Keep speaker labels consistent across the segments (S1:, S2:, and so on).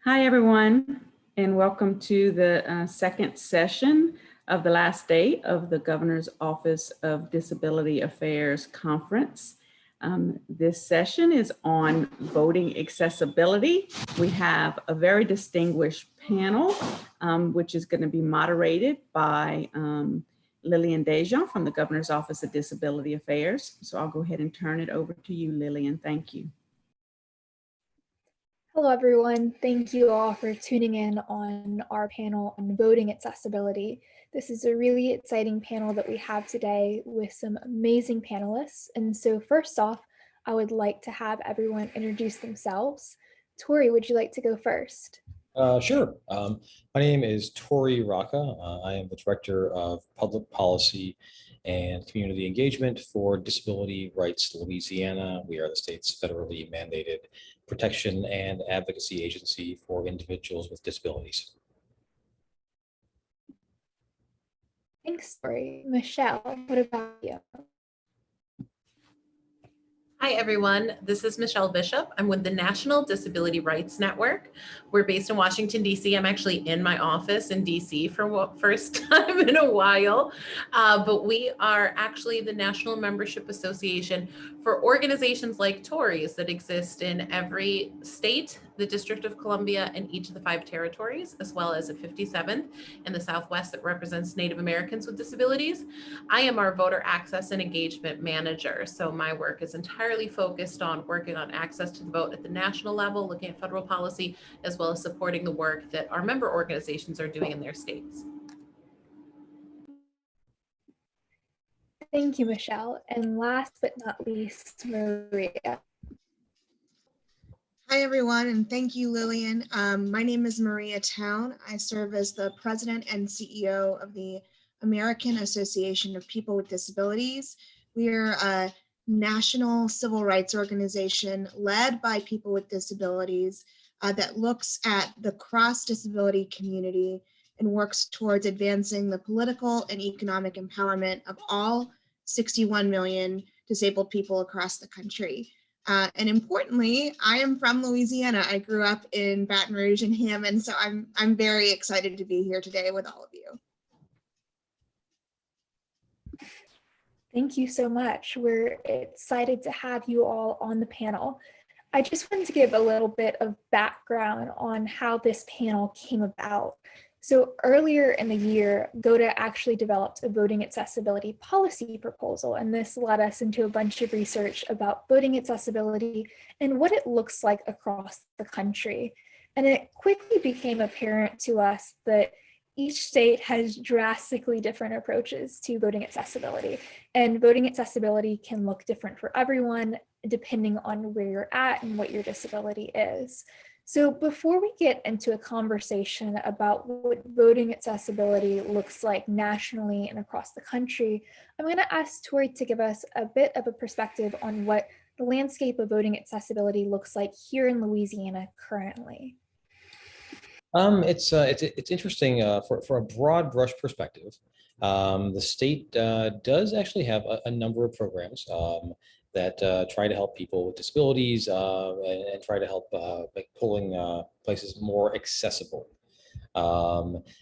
S1: Hi, everyone, and welcome to the second session of the last day of the Governor's Office of Disability Affairs Conference. This session is on voting accessibility. We have a very distinguished panel, which is going to be moderated by Lillian Dejean from the Governor's Office of Disability Affairs. So I'll go ahead and turn it over to you, Lillian. Thank you.
S2: Hello, everyone. Thank you all for tuning in on our panel on voting accessibility. This is a really exciting panel that we have today with some amazing panelists. And so first off, I would like to have everyone introduce themselves. Torry, would you like to go first?
S3: Sure. My name is Tory Rocca. I am the Director of Public Policy and Community Engagement for Disability Rights Louisiana. We are the state's federally mandated protection and advocacy agency for individuals with disabilities.
S2: Thanks, Torry. Michelle, what about you?
S4: Hi, everyone. This is Michelle Bishop. I'm with the National Disability Rights Network. We're based in Washington, D.C. I'm actually in my office in D.C. for what first time in a while, but we are actually the National Membership Association for organizations like Torys that exist in every state, the District of Columbia, and each of the 5 territories, as well as a 57th in the Southwest that represents Native Americans with disabilities. I am our voter access and engagement manager, so my work is entirely focused on working on access to the vote at the national level, looking at federal policy, as well as supporting the work that our member organizations are doing in their states.
S2: Thank you, Michelle. And last but not least, Maria.
S5: Hi, everyone, and thank you, Lillian. My name is Maria Town. I serve as the president and CEO of the American Association of People with Disabilities. We are a national civil rights organization led by people with disabilities that looks at the cross-disability community and works towards advancing the political and economic empowerment of all 61 million disabled people across the country. And importantly, I am from Louisiana. I grew up in Baton Rouge and Hammond, so I'm very excited to be here today with all of you.
S2: Thank you so much. We're excited to have you all on the panel. I just wanted to give a little bit of background on how this panel came about. So earlier in the year, GOTA actually developed a voting accessibility policy proposal, and this led us into a bunch of research about voting accessibility and what it looks like across the country. And it quickly became apparent to us that each state has drastically different approaches to voting accessibility, and voting accessibility can look different for everyone depending on where you're at and what your disability is. So before we get into a conversation about what voting accessibility looks like nationally and across the country, I'm going to ask Torry to give us a bit of a perspective on what the landscape of voting accessibility looks like here in Louisiana currently.
S3: It's interesting for a broad brush perspective. The state does actually have a number of programs that try to help people with disabilities and try to help like pulling places more accessible.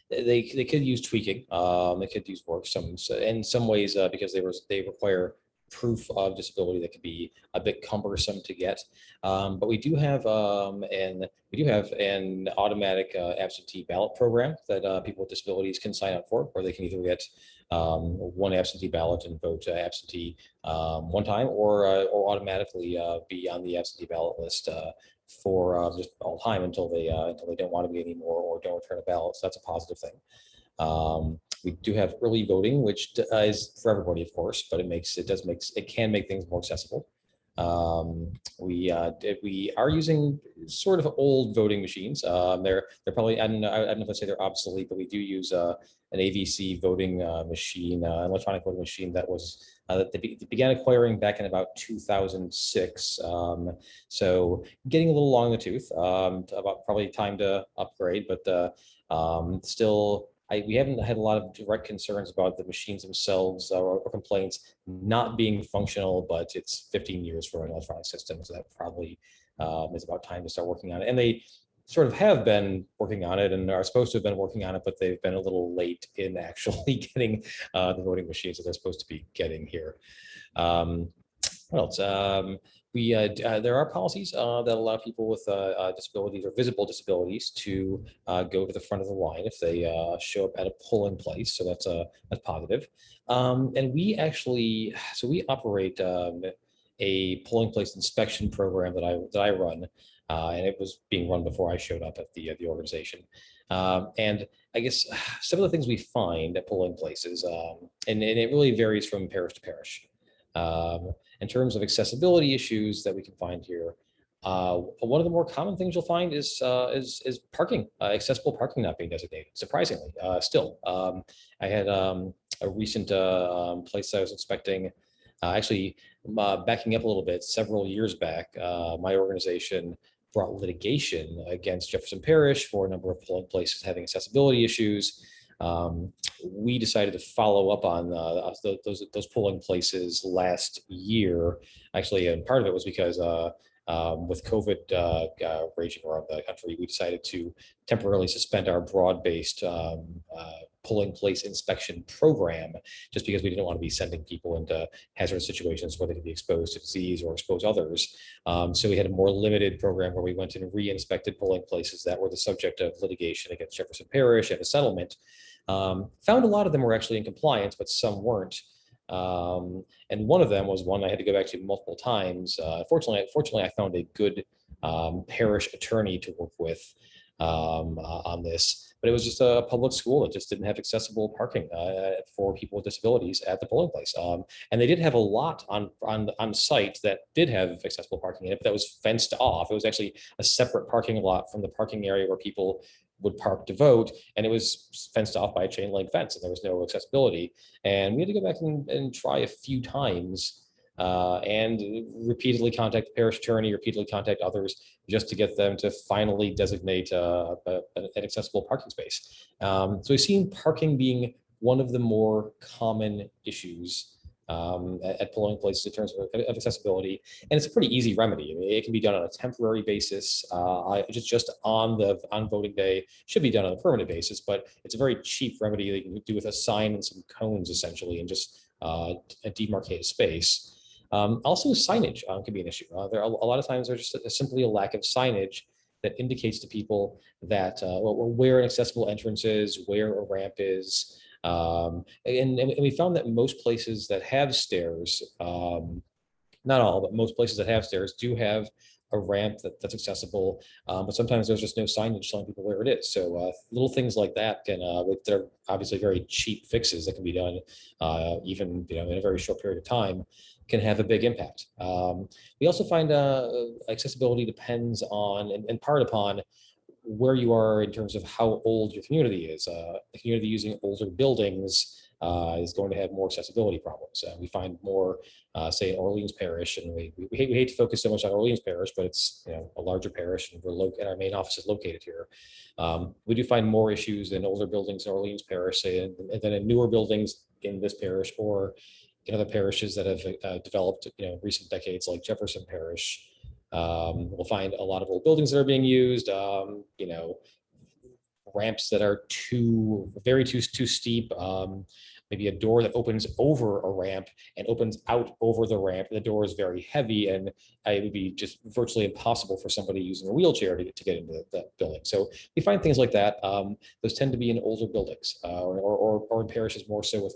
S3: They could use tweaking. They could use work in some ways because they require proof of disability that could be a bit cumbersome to get. But we do have an automatic absentee ballot program that people with disabilities can sign up for, where they can either get one absentee ballot and vote absentee one time, or automatically be on the absentee ballot list for just all time until they don't want to be anymore or don't return a ballot. So that's a positive thing. We do have early voting, which is for everybody, of course, but it can make things more accessible. We are using sort of old voting machines. They're probably, I don't know if I say they're obsolete, but we do use an AVC voting machine, an electronic voting machine that was that they began acquiring back in about 2006. So getting a little long in the tooth, about probably time to upgrade, but still. We haven't had a lot of direct concerns about the machines themselves or complaints not being functional, but it's 15 years for an electronic system, so that probably is about time to start working on it. And sort of have been working on it and are supposed to have been working on it, but they've been a little late in actually getting the voting machines that they're supposed to be getting here. What else? There are policies that allow people with disabilities or visible disabilities to go to the front of the line if they show up at a polling place. So that's positive. And we actually, so we operate a polling place inspection program that I run, and it was being run before I showed up at the organization. And I guess some of the things we find at polling places, and it really varies from parish to parish. In terms of accessibility issues that we can find here, one of the more common things you'll find is parking, accessible parking not being designated. Surprisingly, still, I had a recent place I was inspecting. Actually, backing up a little bit, several years back, my organization brought litigation against Jefferson Parish for a number of polling places having accessibility issues. We decided to follow up on those polling places last year. Actually, and part of it was because with COVID raging around the country, we decided to temporarily suspend our broad-based polling place inspection program, just because we didn't want to be sending people into hazardous situations where they could be exposed to disease or expose others. So we had a more limited program where we went and re-inspected polling places that were the subject of litigation against Jefferson Parish and a settlement. Found a lot of them were actually in compliance, but some weren't. And one of them was one I had to go back to multiple times. Fortunately, I found a good parish attorney to work with on this, but it was just a public school that just didn't have accessible parking for people with disabilities at the polling place. And they did have a lot on site that did have accessible parking in it, but that was fenced off. It was actually a separate parking lot from the parking area where people would park to vote, and it was fenced off by a chain link fence, and there was no accessibility. And we had to go back and try a few times and repeatedly contact the parish attorney, repeatedly contact others just to get them to finally designate an accessible parking space. So we've seen parking being one of the more common issues at polling places in terms of accessibility, and it's a pretty easy remedy. I mean, it can be done on a temporary basis, just on voting day. Should be done on a permanent basis, but it's a very cheap remedy that you can do with a sign and some cones essentially, and just a demarcated space. Also, signage can be an issue. There are a lot of times there's just simply a lack of signage that indicates to people that where an accessible entrance is, where a ramp is. And we found that most places that have stairs, not all, but most places that have stairs do have a ramp that's accessible, but sometimes there's just no signage telling people where it is. So little things like that can, they're obviously very cheap fixes that can be done, even in a very short period of time, can have a big impact. We also find accessibility depends on, in part upon, where you are in terms of how old your community is. A community using older buildings is going to have more accessibility problems. We find more, say, in Orleans Parish, and we hate to focus so much on Orleans Parish, but it's a larger parish, and and our main office is located here. We do find more issues in older buildings in Orleans Parish, say, than in newer buildings in this parish or in other parishes that have developed recent decades, like Jefferson Parish. We'll find a lot of old buildings that are being used, ramps that are too steep, maybe a door that opens over a ramp and opens out over the ramp. The door is very heavy, and it would be just virtually impossible for somebody using a wheelchair to get into that building. So we find things like that. Those tend to be in older buildings, or in parishes more so with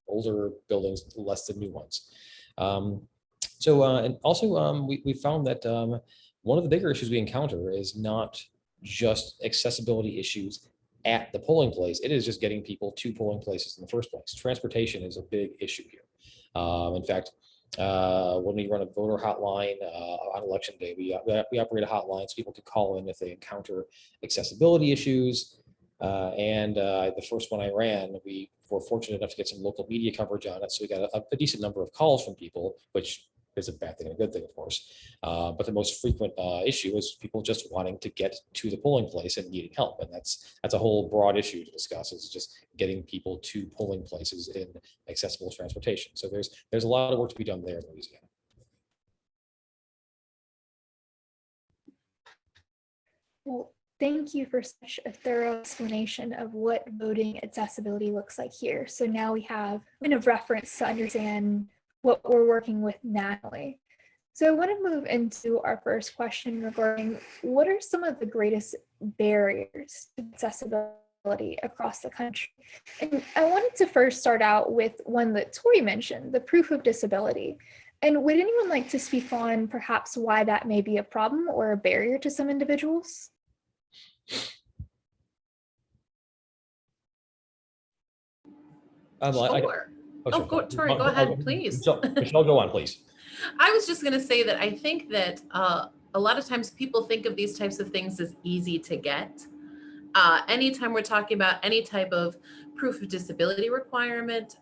S3: older buildings, less than new ones. And also, we found that one of the bigger issues we encounter is not just accessibility issues at the polling place. It is just getting people to polling places in the first place. Transportation is a big issue here. In fact, when we run a voter hotline on election day, we operate a hotline so people can call in if they encounter accessibility issues. The first one I ran, we were fortunate enough to get some local media coverage on it. So we got a decent number of calls from people, which is a bad thing and a good thing, of course. But the most frequent issue is people just wanting to get to the polling place and needing help. And that's a whole broad issue to discuss. It's just getting people to polling places in accessible transportation. So there's a lot of work to be done there in Louisiana.
S2: Well, thank you for such a thorough explanation of what voting accessibility looks like here. So now we have a bit of reference to understand what we're working with nationally. So I want to move into our first question regarding what are some of the greatest barriers to accessibility across the country? And I wanted to first start out with one that Tori mentioned, the proof of disability. And would anyone like to speak on perhaps why that may be a problem or a barrier to some individuals?
S4: Sure. Torry, go ahead, please.
S3: Michelle, go on, please.
S4: I was just going to say that I think that a lot of times people think of these types of things as easy to get. Anytime we're talking about any type of proof of disability requirement,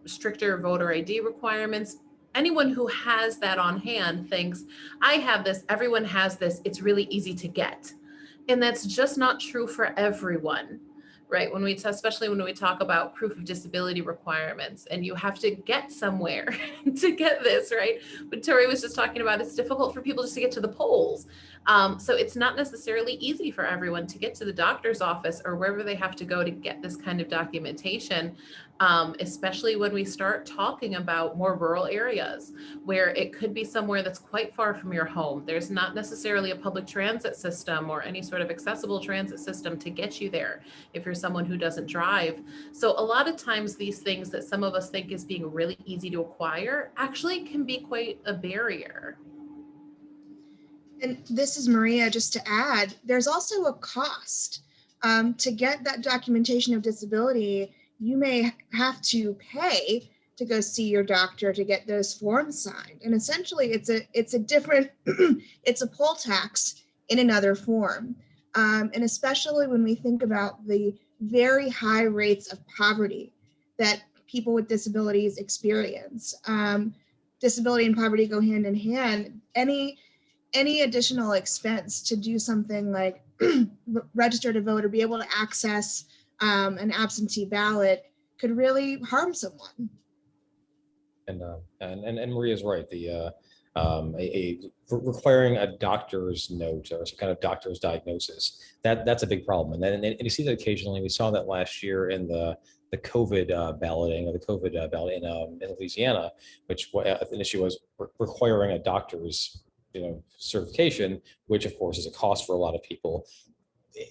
S4: stricter voter ID requirements, anyone who has that on hand thinks, I have this, everyone has this, it's really easy to get. And that's just not true for everyone, right? Especially when we talk about proof of disability requirements, and you have to get somewhere to get this, right? But Torry was just talking about, it's difficult for people just to get to the polls. So it's not necessarily easy for everyone to get to the doctor's office or wherever they have to go to get this kind of documentation, especially when we start talking about more rural areas where it could be somewhere that's quite far from your home. There's not necessarily a public transit system or any sort of accessible transit system to get you there if you're someone who doesn't drive. So a lot of times these things that some of us think is being really easy to acquire actually can be quite a barrier.
S5: And this is Maria, just to add, there's also a cost. To get that documentation of disability, you may have to pay to go see your doctor to get those forms signed. And essentially it's a different, it's a poll tax in another form. And especially when we think about the very high rates of poverty that people with disabilities experience. Disability and poverty go hand in hand. Any additional expense to do something like register to vote or be able to access an absentee ballot could really harm someone.
S3: And Maria's right. Requiring a doctor's note or some kind of doctor's diagnosis, that's a big problem. And you see that occasionally. We saw that last year in the COVID balloting, or the COVID ballot in Louisiana, which an issue was requiring a doctor's certification, which of course is a cost for a lot of people,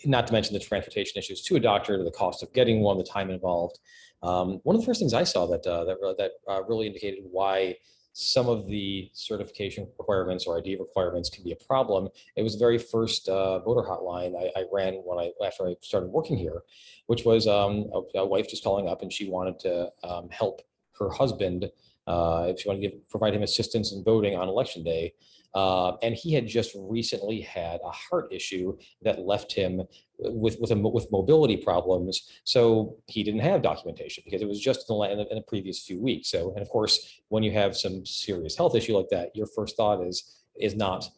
S3: not to mention the transportation issues to a doctor, the cost of getting one, the time involved. One of the first things I saw that really indicated why some of the certification requirements or ID requirements can be a problem. It was the very first voter hotline I ran after I started working here, which was a wife just calling up, and she wanted to help her husband if she wanted to provide him assistance in voting on election day. And he had just recently had a heart issue that left him with mobility problems. So he didn't have documentation because it was just in the previous few weeks. So, and of course, when you have some serious health issue like that, your first thought is not,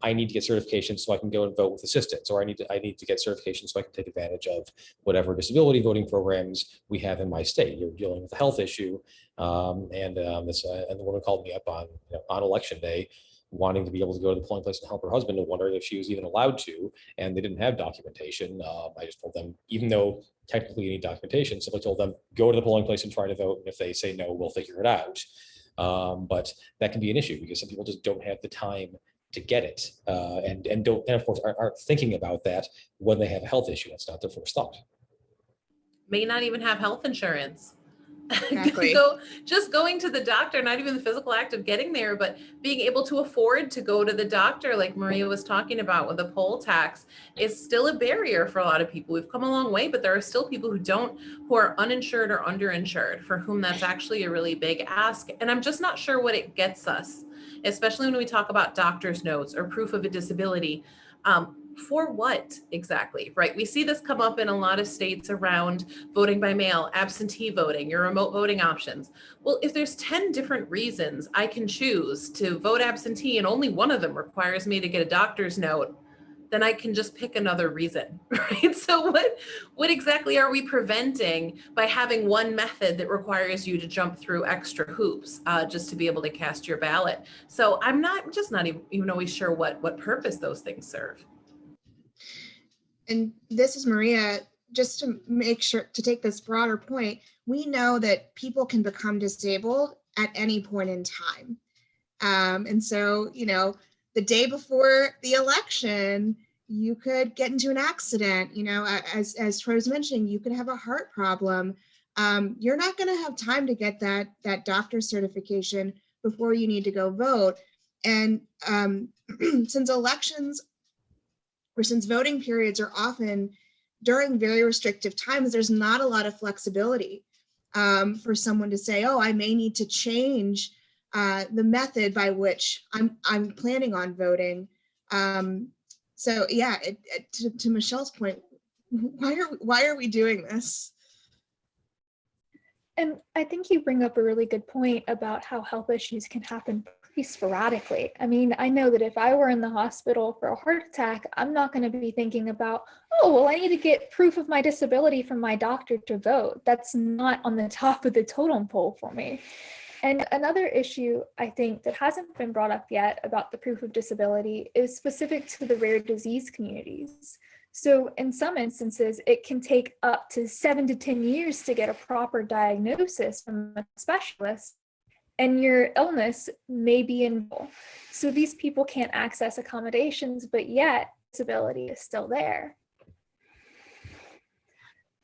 S3: I need to get certification so I can go and vote with assistance, or I need to get certification so I can take advantage of whatever disability voting programs we have in my state. You're dealing with a health issue, and the woman called me up on election day, wanting to be able to go to the polling place and help her husband, and wondered if she was even allowed to, and they didn't have documentation. I just told them, even though technically you need documentation, simply told them, go to the polling place and try to vote, and if they say no, we'll figure it out. But that can be an issue because some people just don't have the time to get it, and of course aren't thinking about that when they have a health issue. That's not their first thought.
S4: May not even have health insurance.
S5: Exactly.
S4: Just going to the doctor, not even the physical act of getting there, but being able to afford to go to the doctor, like Maria was talking about with the poll tax, is still a barrier for a lot of people. We've come a long way, but there are still people who are uninsured or underinsured, for whom that's actually a really big ask. And I'm just not sure what it gets us, especially when we talk about doctor's notes or proof of a disability. For what exactly, right? We see this come up in a lot of states around voting by mail, absentee voting, your remote voting options. Well, if there's 10 different reasons I can choose to vote absentee and only one of them requires me to get a doctor's note, then I can just pick another reason, right? So what exactly are we preventing by having one method that requires you to jump through extra hoops just to be able to cast your ballot? So I'm not even always sure what purpose those things serve.
S5: And this is Maria, just to make sure to take this broader point, we know that people can become disabled at any point in time. And so, the day before the election, you could get into an accident, as Troy was mentioning, you could have a heart problem. You're not going to have time to get that doctor's certification before you need to go vote. And since voting periods are often during very restrictive times, there's not a lot of flexibility for someone to say, oh, I may need to change the method by which I'm planning on voting. So yeah, to Michelle's point, why are we doing this?
S2: And I think you bring up a really good point about how health issues can happen pretty sporadically. I mean, I know that if I were in the hospital for a heart attack, I'm not going to be thinking about, oh, well, I need to get proof of my disability from my doctor to vote. That's not on the top of the totem pole for me. And another issue I think that hasn't been brought up yet about the proof of disability is specific to the rare disease communities. So in some instances, it can take up to 7 to 10 years to get a proper diagnosis from a specialist, and your illness may be involved. So these people can't access accommodations, but yet disability is still there.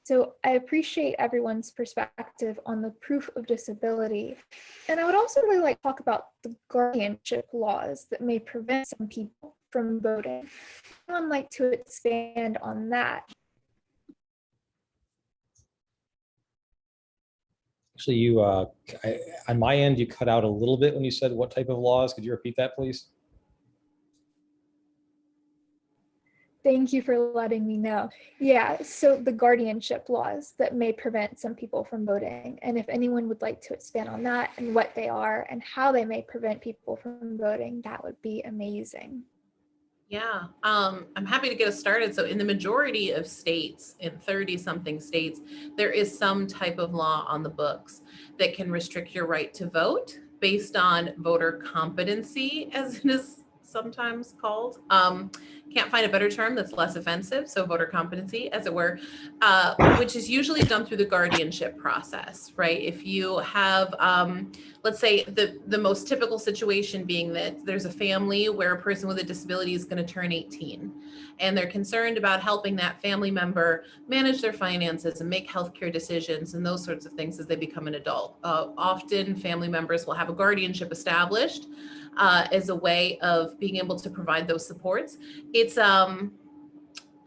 S2: So I appreciate everyone's perspective on the proof of disability. And I would also really like to talk about the guardianship laws that may prevent some people from voting. I'd like to expand on that.
S3: Actually, you on my end, you cut out a little bit when you said what type of laws. Could you repeat that, please?
S2: Thank you for letting me know. Yeah, so the guardianship laws that may prevent some people from voting. And if anyone would like to expand on that and what they are and how they may prevent people from voting, that would be amazing.
S4: Yeah, I'm happy to get us started. So in the majority of states, in 30-something states, there is some type of law on the books that can restrict your right to vote based on voter competency, as it is sometimes called. Can't find a better term that's less offensive. So voter competency, as it were, which is usually done through the guardianship process, right? If you have, let's say the most typical situation being that there's a family where a person with a disability is going to turn 18 and they're concerned about helping that family member manage their finances and make healthcare decisions and those sorts of things as they become an adult. Often family members will have a guardianship established as a way of being able to provide those supports. It's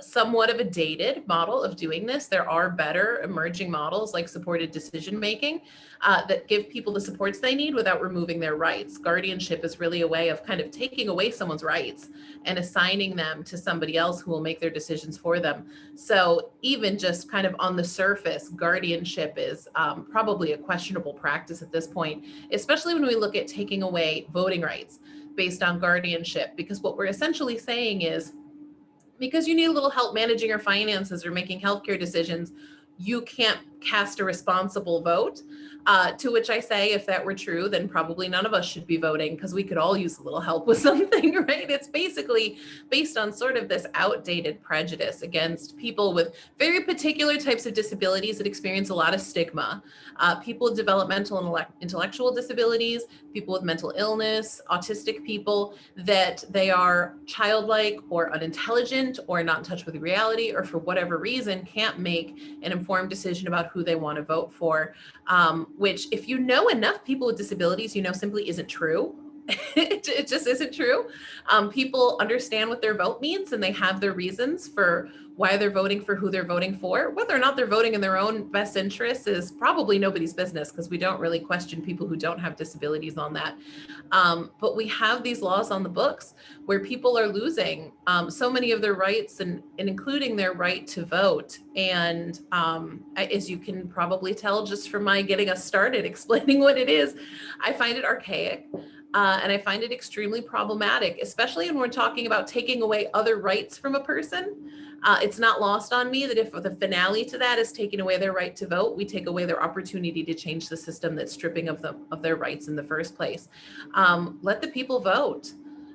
S4: somewhat of a dated model of doing this. There are better emerging models like supported decision making that give people the supports they need without removing their rights. Guardianship is really a way of kind of taking away someone's rights and assigning them to somebody else who will make their decisions for them. So even just kind of on the surface, guardianship is probably a questionable practice at this point, especially when we look at taking away voting rights based on guardianship, because what we're essentially saying is, because you need a little help managing your finances or making healthcare decisions, you can't cast a responsible vote. To which I say, if that were true, then probably none of us should be voting because we could all use a little help with something, right? It's basically based on sort of this outdated prejudice against people with very particular types of disabilities that experience a lot of stigma. People with developmental and intellectual disabilities, people with mental illness, autistic people, that they are childlike or unintelligent or not in touch with reality, or for whatever reason can't make an informed decision about who they want to vote for, which if you know enough people with disabilities, you know simply isn't true. It just isn't true. People understand what their vote means and they have their reasons for why they're voting for who they're voting for. Whether or not they're voting in their own best interests is probably nobody's business, because we don't really question people who don't have disabilities on that. But we have these laws on the books where people are losing so many of their rights, and including their right to vote. And as you can probably tell just from my getting us started explaining what it is, I find it archaic. And I find it extremely problematic, especially when we're talking about taking away other rights from a person. It's not lost on me that if the finale to that is taking away their right to vote, we take away their opportunity to change the system that's stripping of them of their rights in the first place. Let the people vote.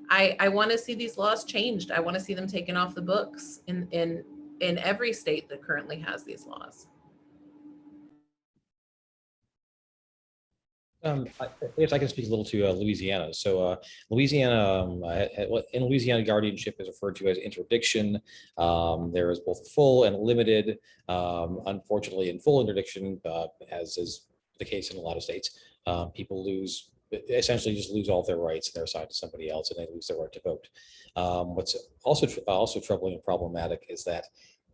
S4: I want to see these laws changed. I want to see them taken off the books in every state that currently has these laws.
S3: If I can speak a little to Louisiana. So Louisiana, in Louisiana, guardianship is referred to as interdiction. There is both full and limited. Unfortunately, in full interdiction, as is the case in a lot of states, people essentially just lose all of their rights and they're assigned to somebody else and they lose their right to vote. What's also troubling and problematic is that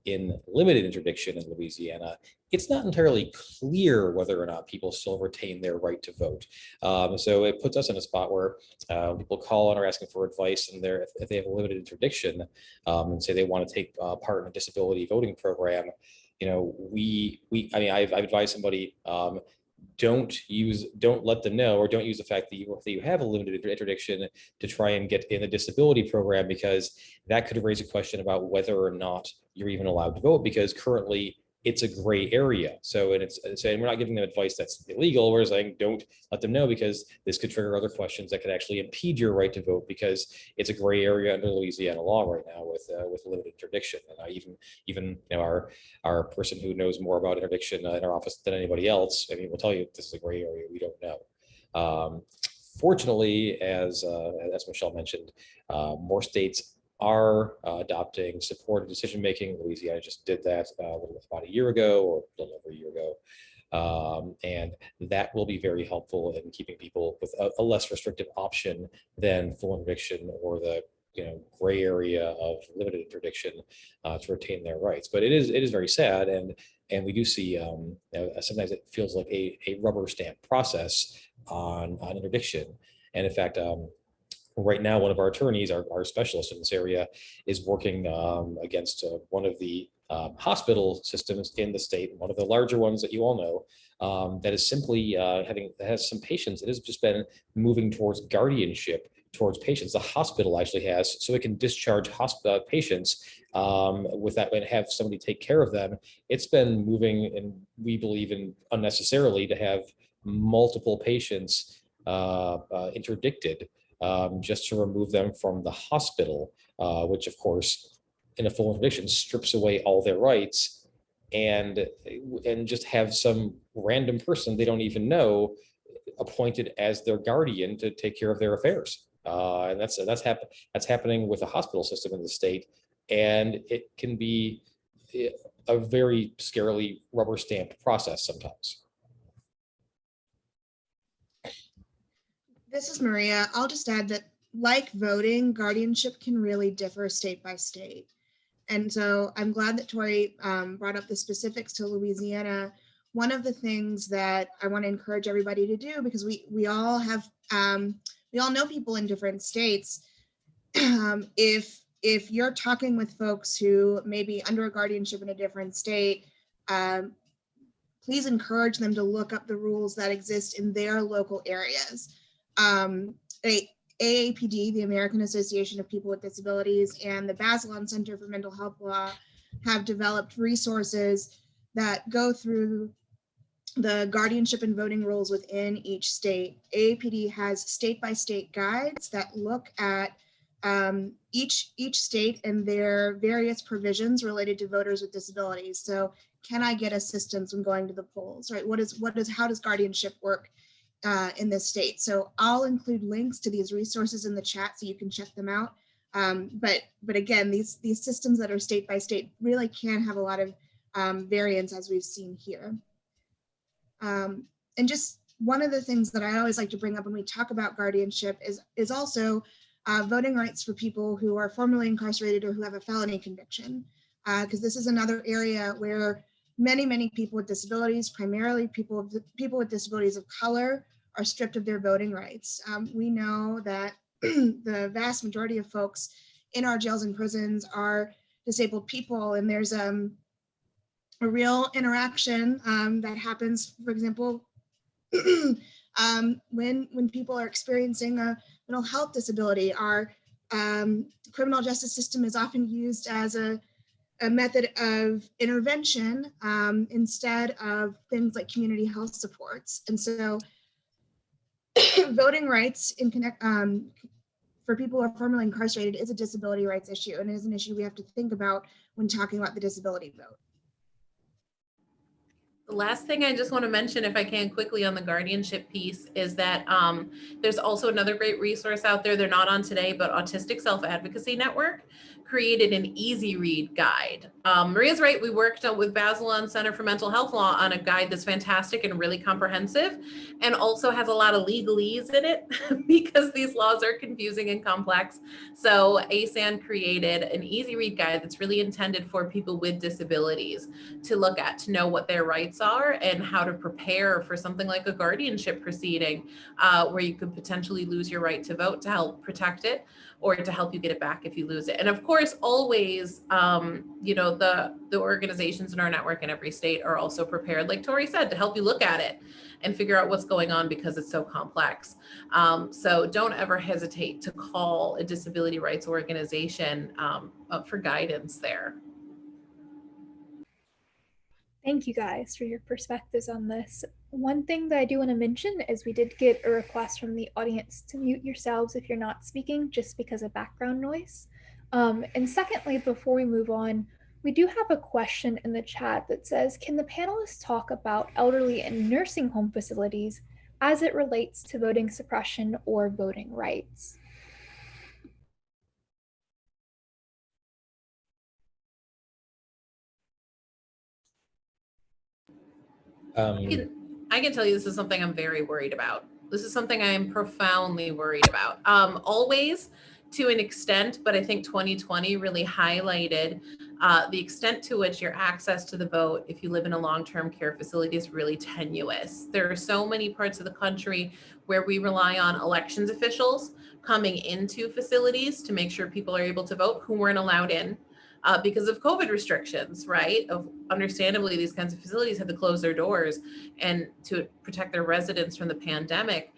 S3: in limited interdiction in Louisiana, it's not entirely clear whether or not people still retain their right to vote. So it puts us in a spot where people call and are asking for advice, and if they have a limited interdiction and say they want to take part in a disability voting program, you know, I mean, I've advised somebody, don't let them know, or don't use the fact that you have a limited interdiction to try and get in a disability program, because that could raise a question about whether or not you're even allowed to vote, because currently it's a gray area. So, and we're not giving them advice that's illegal. We're saying don't let them know, because this could trigger other questions that could actually impede your right to vote, because it's a gray area under Louisiana law right now with limited interdiction. And even you know, our person who knows more about interdiction in our office than anybody else, I mean, will tell you this is a gray area. We don't know. Fortunately, as Michelle mentioned, more states are adopting supported decision making. Louisiana just did that about a year ago, or a little over a year ago. And that will be very helpful in keeping people with a less restrictive option than full interdiction or the gray area of limited interdiction to retain their rights. But it is very sad, and we do see sometimes it feels like a rubber stamp process on interdiction. And in fact, right now, one of our attorneys, our specialist in this area, is working against one of the hospital systems in the state, one of the larger ones that you all know, that is simply has some patients. It has just been moving towards guardianship towards patients. The hospital actually has, so it can discharge patients with that and have somebody take care of them. It's been moving, and we believe in unnecessarily, to have multiple patients interdicted. Just to remove them from the hospital, which of course, in a full interdiction, strips away all their rights, and just have some random person they don't even know appointed as their guardian to take care of their affairs. And that's happening with the hospital system in the state, and it can be a very scarily rubber stamped process sometimes.
S5: This is Maria. I'll just add that, like voting, guardianship can really differ state by state. And so I'm glad that Torry brought up the specifics to Louisiana. One of the things that I want to encourage everybody to do, because we all know people in different states. If you're talking with folks who may be under a guardianship in a different state, please encourage them to look up the rules that exist in their local areas. AAPD, the American Association of People with Disabilities, and the Bazelon Center for Mental Health Law have developed resources that go through the guardianship and voting rules within each state. AAPD has state-by-state guides that look at each state and their various provisions related to voters with disabilities. So, can I get assistance when going to the polls? Right? How does guardianship work in this state? So I'll include links to these resources in the chat so you can check them out. But again, these systems that are state by state really can have a lot of variance, as we've seen here. And just one of the things that I always like to bring up when we talk about guardianship is also voting rights for people who are formerly incarcerated or who have a felony conviction, because this is another area where many people with disabilities, primarily people with disabilities of color, are stripped of their voting rights. We know that the vast majority of folks in our jails and prisons are disabled people, and there's a real interaction that happens, for example, when people are experiencing a mental health disability. Our criminal justice system is often used as a method of intervention instead of things like community health supports. And so voting rights for people who are formerly incarcerated is a disability rights issue, and it is an issue we have to think about when talking about the disability vote.
S4: The last thing I just want to mention, if I can quickly on the guardianship piece, is that there's also another great resource out there. They're not on today, but Autistic Self-Advocacy Network created an easy read guide. Maria's right. We worked with Basil on Center for Mental Health Law on a guide that's fantastic and really comprehensive, and also has a lot of legalese in it because these laws are confusing and complex. So ASAN created an easy read guide that's really intended for people with disabilities to look at, to know what their rights are and how to prepare for something like a guardianship proceeding where you could potentially lose your right to vote, to help protect it or to help you get it back if you lose it. And of course, always, the organizations in our network in every state are also prepared, like Tory said, to help you look at it and figure out what's going on because it's so complex. So don't ever hesitate to call a disability rights organization up for guidance there.
S2: Thank you guys for your perspectives on this. One thing that I do want to mention is we did get a request from the audience to mute yourselves if you're not speaking, just because of background noise. And secondly, before we move on, we do have a question in the chat that says, can the panelists talk about elderly and nursing home facilities as it relates to voting suppression or voting rights?
S4: I can tell you this is something I'm very worried about. This is something I am profoundly worried about. Always to an extent, but I think 2020 really highlighted the extent to which your access to the vote, if you live in a long-term care facility, is really tenuous. There are so many parts of the country where we rely on elections officials coming into facilities to make sure people are able to vote who weren't allowed in. Because of COVID restrictions, right? Understandably, these kinds of facilities had to close their doors and to protect their residents from the pandemic,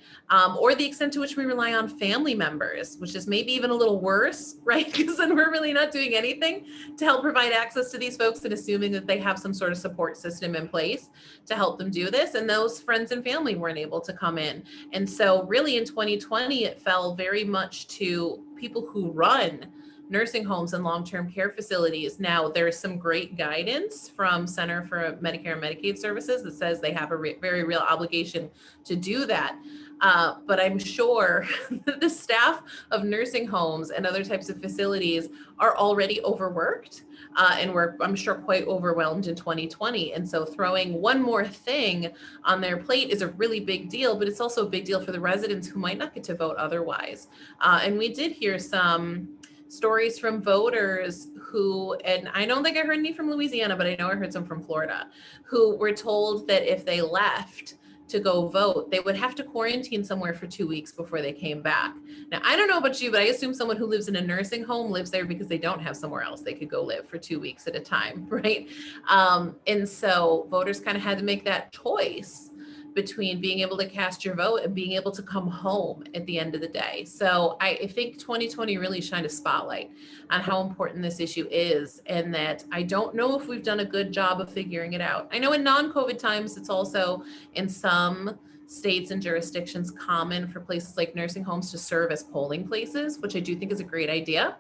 S4: or the extent to which we rely on family members, which is maybe even a little worse, right? Because then we're really not doing anything to help provide access to these folks and assuming that they have some sort of support system in place to help them do this. And those friends and family weren't able to come in. And so really in 2020, it fell very much to people who run nursing homes and long-term care facilities. Now, there's some great guidance from Center for Medicare and Medicaid Services that says they have a very real obligation to do that. But I'm sure that the staff of nursing homes and other types of facilities are already overworked and were, I'm sure, quite overwhelmed in 2020. And so throwing one more thing on their plate is a really big deal, but it's also a big deal for the residents who might not get to vote otherwise. And we did hear some stories from voters who, and I don't think I heard any from Louisiana, but I know I heard some from Florida, who were told that if they left to go vote, they would have to quarantine somewhere for 2 weeks before they came back. Now, I don't know about you, but I assume someone who lives in a nursing home lives there because they don't have somewhere else they could go live for 2 weeks at a time, right? And so voters kind of had to make that choice between being able to cast your vote and being able to come home at the end of the day. So I think 2020 really shined a spotlight on how important this issue is, and that I don't know if we've done a good job of figuring it out. I know in non-COVID times, it's also in some states and jurisdictions common for places like nursing homes to serve as polling places, which I do think is a great idea.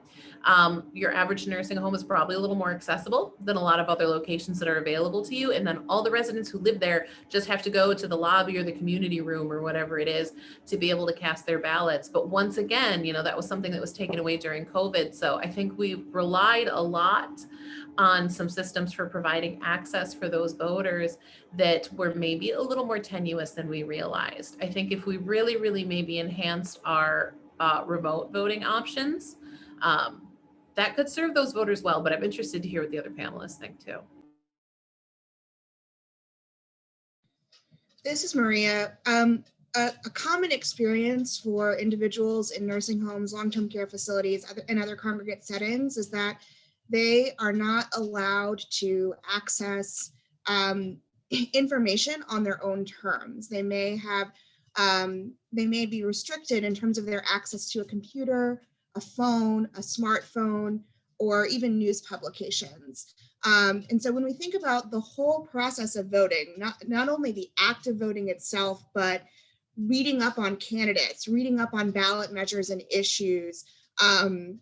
S4: Your average nursing home is probably a little more accessible than a lot of other locations that are available to you. And then all the residents who live there just have to go to the lobby or the community room or whatever it is to be able to cast their ballots. But once again, that was something that was taken away during COVID. So I think we've relied a lot on some systems for providing access for those voters that were maybe a little more tenuous than we realized. I think if we really maybe enhanced our remote voting options, that could serve those voters well, but I'm interested to hear what the other panelists think too.
S5: This is Maria. A common experience for individuals in nursing homes, long-term care facilities, and other congregate settings is that they are not allowed to access information on their own terms. They may be restricted in terms of their access to a computer, a phone, a smartphone, or even news publications. And so when we think about the whole process of voting, not only the act of voting itself, but reading up on candidates, reading up on ballot measures and issues, and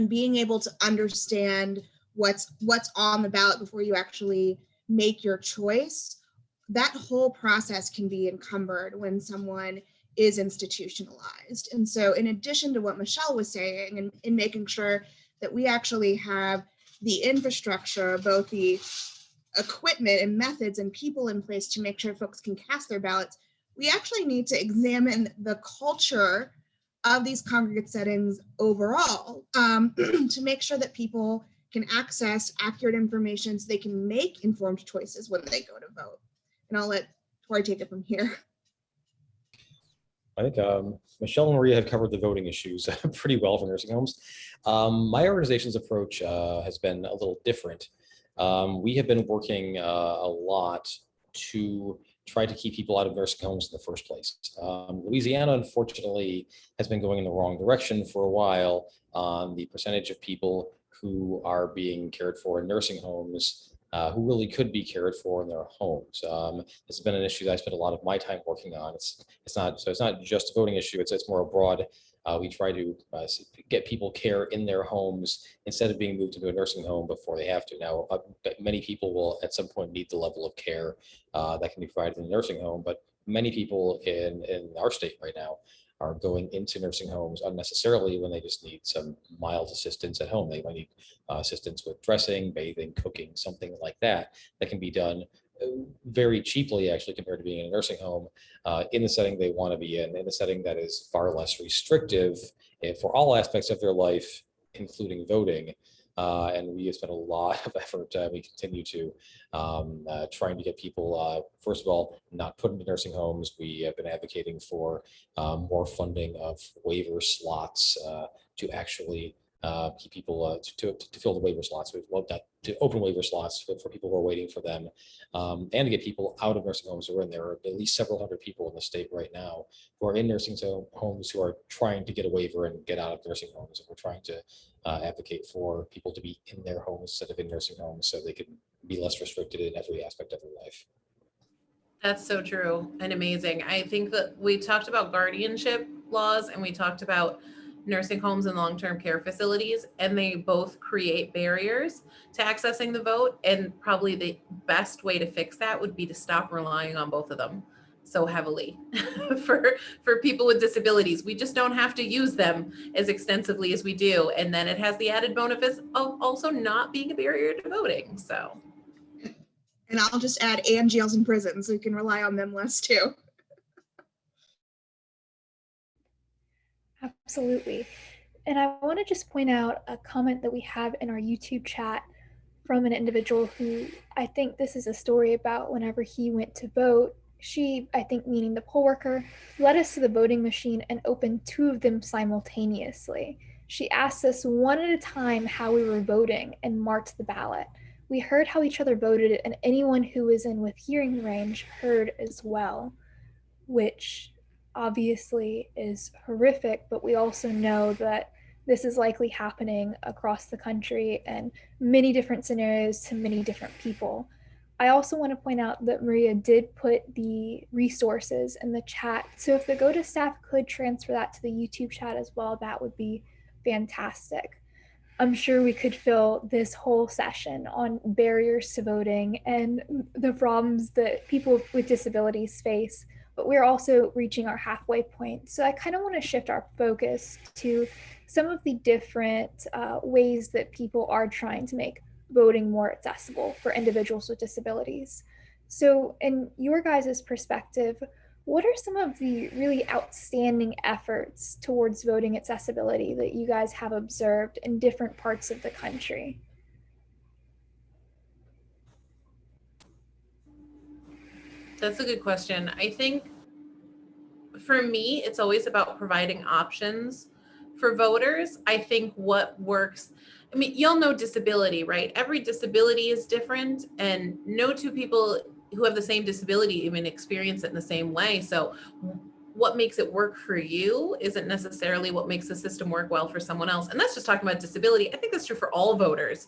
S5: being able to understand what's on the ballot before you actually make your choice. That whole process can be encumbered when someone is institutionalized. And so in addition to what Michelle was saying, and in making sure that we actually have the infrastructure, both the equipment and methods and people in place to make sure folks can cast their ballots, we actually need to examine the culture of these congregate settings overall, to make sure that people can access accurate information so they can make informed choices when they go to vote. And I'll let Torry take it from here.
S3: I think Michelle and Maria have covered the voting issues pretty well for nursing homes. My organization's approach has been a little different. We have been working a lot to try to keep people out of nursing homes in the first place. Louisiana, unfortunately, has been going in the wrong direction for a while on the percentage of people who are being cared for in nursing homes who really could be cared for in their homes. This has been an issue that I spent a lot of my time working on. It's not just a voting issue. It's more broad. We try to get people care in their homes instead of being moved into a nursing home before they have to. Now, many people will at some point need the level of care that can be provided in a nursing home, but many people in our state right now are going into nursing homes unnecessarily when they just need some mild assistance at home. They might need assistance with dressing, bathing, cooking, something like that, that can be done very cheaply actually compared to being in a nursing home in the setting they want to be in a setting that is far less restrictive for all aspects of their life, including voting. And we have spent a lot of effort, we continue to, trying to get people, first of all, not put into nursing homes. We have been advocating for more funding of waiver slots to actually keep people to fill the waiver slots. We've looked at to open waiver slots for people who are waiting for them, and to get people out of nursing homes who are in there. There are at least several hundred people in the state right now who are in nursing homes who are trying to get a waiver and get out of nursing homes. And we're trying to advocate for people to be in their homes instead of in nursing homes so they can be less restricted in every aspect of their life.
S4: That's so true and amazing. I think that we talked about guardianship laws and we talked about nursing homes and long-term care facilities, and they both create barriers to accessing the vote. And probably the best way to fix that would be to stop relying on both of them so heavily for people with disabilities. We just don't have to use them as extensively as we do. And then it has the added bonus of also not being a barrier to voting. So.
S5: And I'll just add, and jails and prisons, so you can rely on them less too.
S2: Absolutely. And I want to just point out a comment that we have in our YouTube chat from an individual who, I think this is a story about whenever he went to vote. She, I think meaning the poll worker, led us to the voting machine and opened two of them simultaneously. She asked us one at a time how we were voting and marked the ballot. We heard how each other voted, and anyone who was in with hearing range heard as well, which obviously is horrific, but we also know that this is likely happening across the country and many different scenarios to many different people. I also want to point out that Maria did put the resources in the chat. So if the Go to staff could transfer that to the YouTube chat as well, that would be fantastic. I'm sure we could fill this whole session on barriers to voting and the problems that people with disabilities face, but we're also reaching our halfway point. So I kind of want to shift our focus to some of the different ways that people are trying to make voting more accessible for individuals with disabilities. So in your guys' perspective, what are some of the really outstanding efforts towards voting accessibility that you guys have observed in different parts of the country?
S4: That's a good question. I think for me, it's always about providing options for voters. I think what works, I mean, you'll know disability, right? Every disability is different, and no two people who have the same disability even experience it in the same way. So what makes it work for you isn't necessarily what makes the system work well for someone else. And that's just talking about disability. I think that's true for all voters,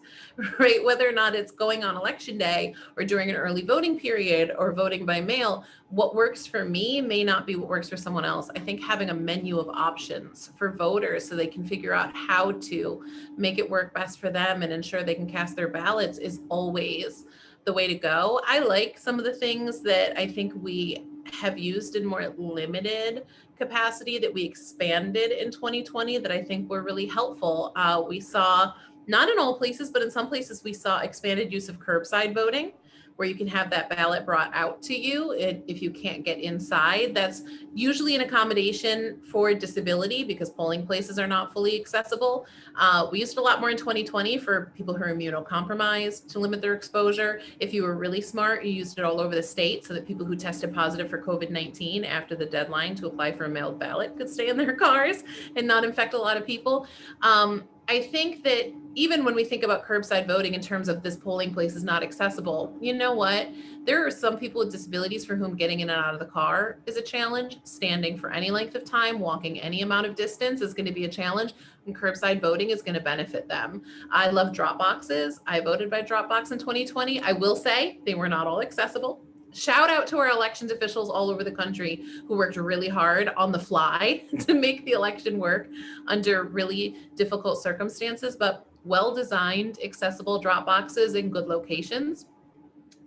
S4: right? Whether or not it's going on election day or during an early voting period or voting by mail, what works for me may not be what works for someone else. I think having a menu of options for voters so they can figure out how to make it work best for them and ensure they can cast their ballots is always the way to go. I like some of the things that I think we have used in more limited capacity that we expanded in 2020 that I think were really helpful. We saw, not in all places, but in some places we saw expanded use of curbside voting, where you can have that ballot brought out to you if you can't get inside. That's usually an accommodation for disability because polling places are not fully accessible. We used it a lot more in 2020 for people who are immunocompromised to limit their exposure. If you were really smart, you used it all over the state so that people who tested positive for COVID-19 after the deadline to apply for a mailed ballot could stay in their cars and not infect a lot of people. I think that even when we think about curbside voting in terms of this polling place is not accessible, you know what? There are some people with disabilities for whom getting in and out of the car is a challenge. Standing for any length of time, walking any amount of distance is going to be a challenge, and curbside voting is going to benefit them. I love drop boxes. I voted by drop box in 2020. I will say they were not all accessible. Shout out to our elections officials all over the country who worked really hard on the fly to make the election work under really difficult circumstances, but well-designed, accessible drop boxes in good locations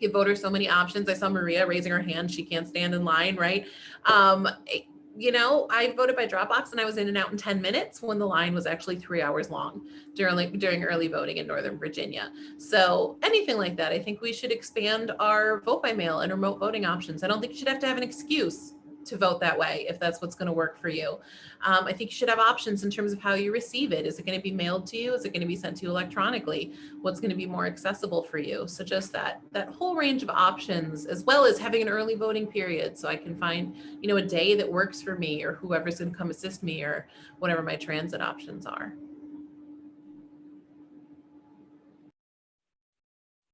S4: give voters so many options. I saw Maria raising her hand. She can't stand in line, right? You know, I voted by Dropbox and I was in and out in 10 minutes when the line was actually 3 hours long during early voting in Northern Virginia. So anything like that, I think we should expand our vote by mail and remote voting options. I don't think you should have to have an excuse to vote that way if that's what's going to work for you. I think you should have options in terms of how you receive it. Is it going to be mailed to you? Is it going to be sent to you electronically? What's going to be more accessible for you? So just that whole range of options, as well as having an early voting period so I can find, you know, a day that works for me or whoever's going to come assist me or whatever my transit options are.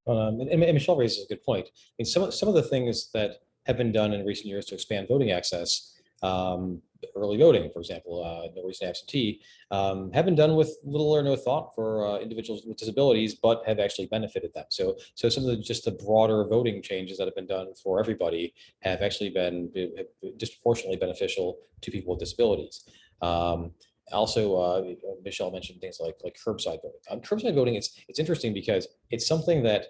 S3: And Michelle raises a good point. I mean, some of the things that have been done in recent years to expand voting access, early voting, for example, no recent absentee, have been done with little or no thought for individuals with disabilities, but have actually benefited them. So some of just the broader voting changes that have been done for everybody have actually been disproportionately beneficial to people with disabilities. Also, Michelle mentioned things like curbside voting. Curbside voting, it's interesting because it's something that,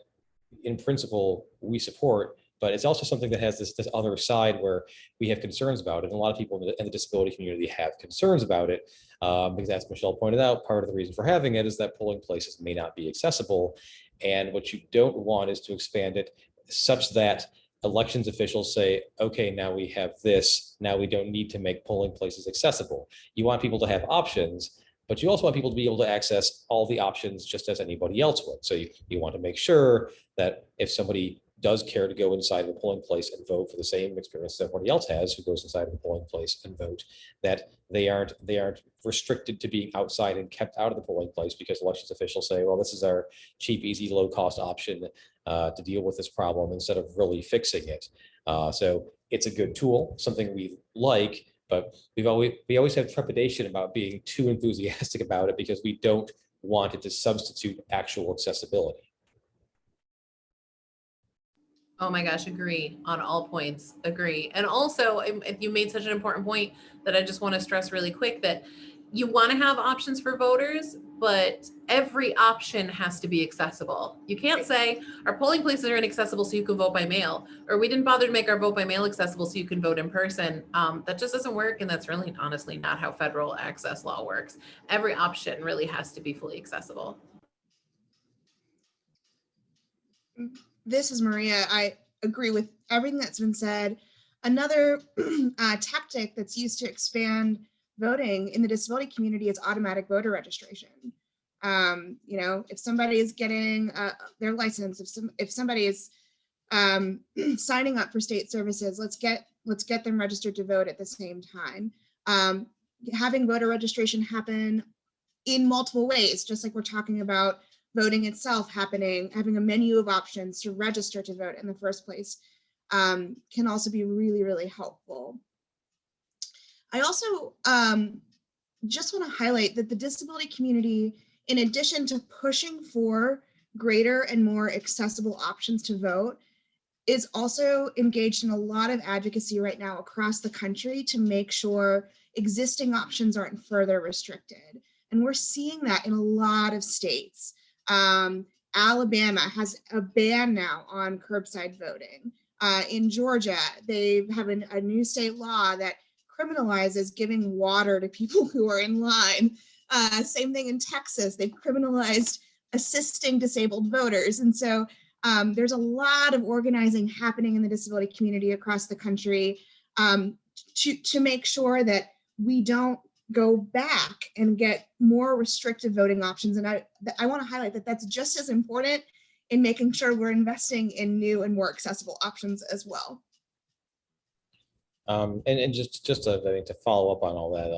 S3: in principle, we support, but it's also something that has this other side where we have concerns about it. And a lot of people in the disability community have concerns about it because, as Michelle pointed out, part of the reason for having it is that polling places may not be accessible. And what you don't want is to expand it such that elections officials say, okay, now we have this, now we don't need to make polling places accessible. You want people to have options, but you also want people to be able to access all the options just as anybody else would. So you want to make sure that if somebody does care to go inside of a polling place and vote for the same experience that everybody else has who goes inside of the polling place and vote, that they aren't restricted to being outside and kept out of the polling place because elections officials say, well, this is our cheap, easy, low cost option to deal with this problem instead of really fixing it. So it's a good tool, something we like, but we always have trepidation about being too enthusiastic about it because we don't want it to substitute actual accessibility.
S4: Oh my gosh, agree on all points, agree. And also, you made such an important point that I just want to stress really quick that you want to have options for voters, but every option has to be accessible. You can't say our polling places are inaccessible so you can vote by mail, or we didn't bother to make our vote by mail accessible so you can vote in person. That just doesn't work, and that's really honestly not how federal access law works. Every option really has to be fully accessible.
S5: This is Maria. I agree with everything that's been said. Another tactic that's used to expand voting in the disability community is automatic voter registration. You know, if somebody is getting their license, if somebody is signing up for state services, let's get them registered to vote at the same time. Having voter registration happen in multiple ways, just like we're talking about voting itself happening, having a menu of options to register to vote in the first place, can also be really, really helpful. I also just want to highlight that the disability community, in addition to pushing for greater and more accessible options to vote, is also engaged in a lot of advocacy right now across the country to make sure existing options aren't further restricted. And we're seeing that in a lot of states. Alabama has a ban now on curbside voting. In Georgia, they have a new state law that criminalizes giving water to people who are in line. Same thing in Texas, they've criminalized assisting disabled voters. And so there's a lot of organizing happening in the disability community across the country to make sure that we don't go back and get more restrictive voting options. And I want to highlight that that's just as important in making sure we're investing in new and more accessible options as well.
S3: And just to, I think, to follow up on all that,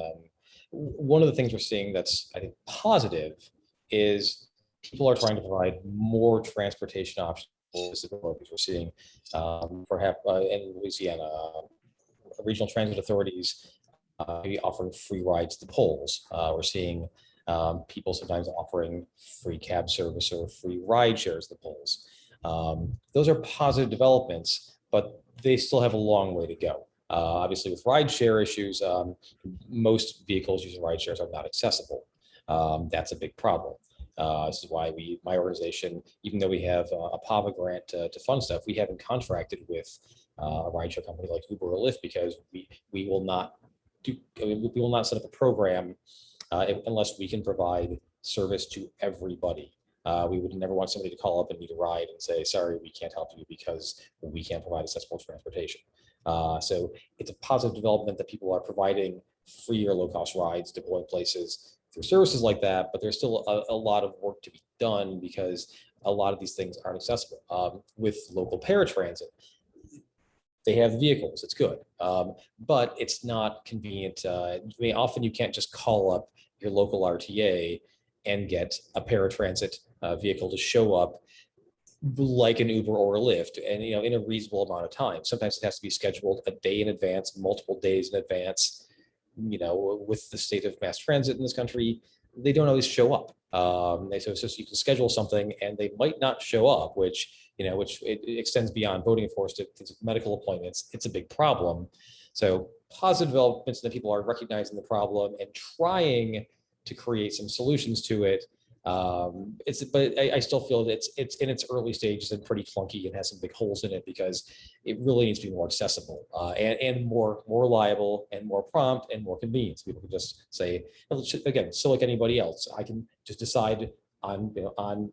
S3: one of the things we're seeing that's, I think, positive is people are trying to provide more transportation options for disabilities. We're seeing perhaps in Louisiana, regional transit authorities maybe offering free rides to the polls. We're seeing people sometimes offering free cab service or free ride shares to the polls. Those are positive developments, but they still have a long way to go. Obviously, with ride share issues, most vehicles using ride shares are not accessible. That's a big problem. This is why my organization, even though we have a PAVA grant to fund stuff, we haven't contracted with a rideshare company like Uber or Lyft because we will not set up a program unless we can provide service to everybody. We would never want somebody to call up and need a ride and say, sorry, we can't help you because we can't provide accessible transportation. So it's a positive development that people are providing free or low-cost rides to polling places through services like that, but there's still a lot of work to be done because a lot of these things aren't accessible. With local paratransit, they have vehicles, it's good, but it's not convenient. I mean, often you can't just call up your local RTA and get a paratransit vehicle to show up like an Uber or a Lyft, and in a reasonable amount of time. Sometimes it has to be scheduled a day in advance, multiple days in advance. With the state of mass transit in this country, they don't always show up. So it's just you can schedule something and they might not show up, which it extends beyond voting, of course, to medical appointments. It's a big problem. So positive developments that people are recognizing the problem and trying to create some solutions to it. But I still feel that it's in its early stages and pretty clunky and has some big holes in it because it really needs to be more accessible and more reliable and more prompt and more convenient. So people can just say, again, so like anybody else, I can just decide on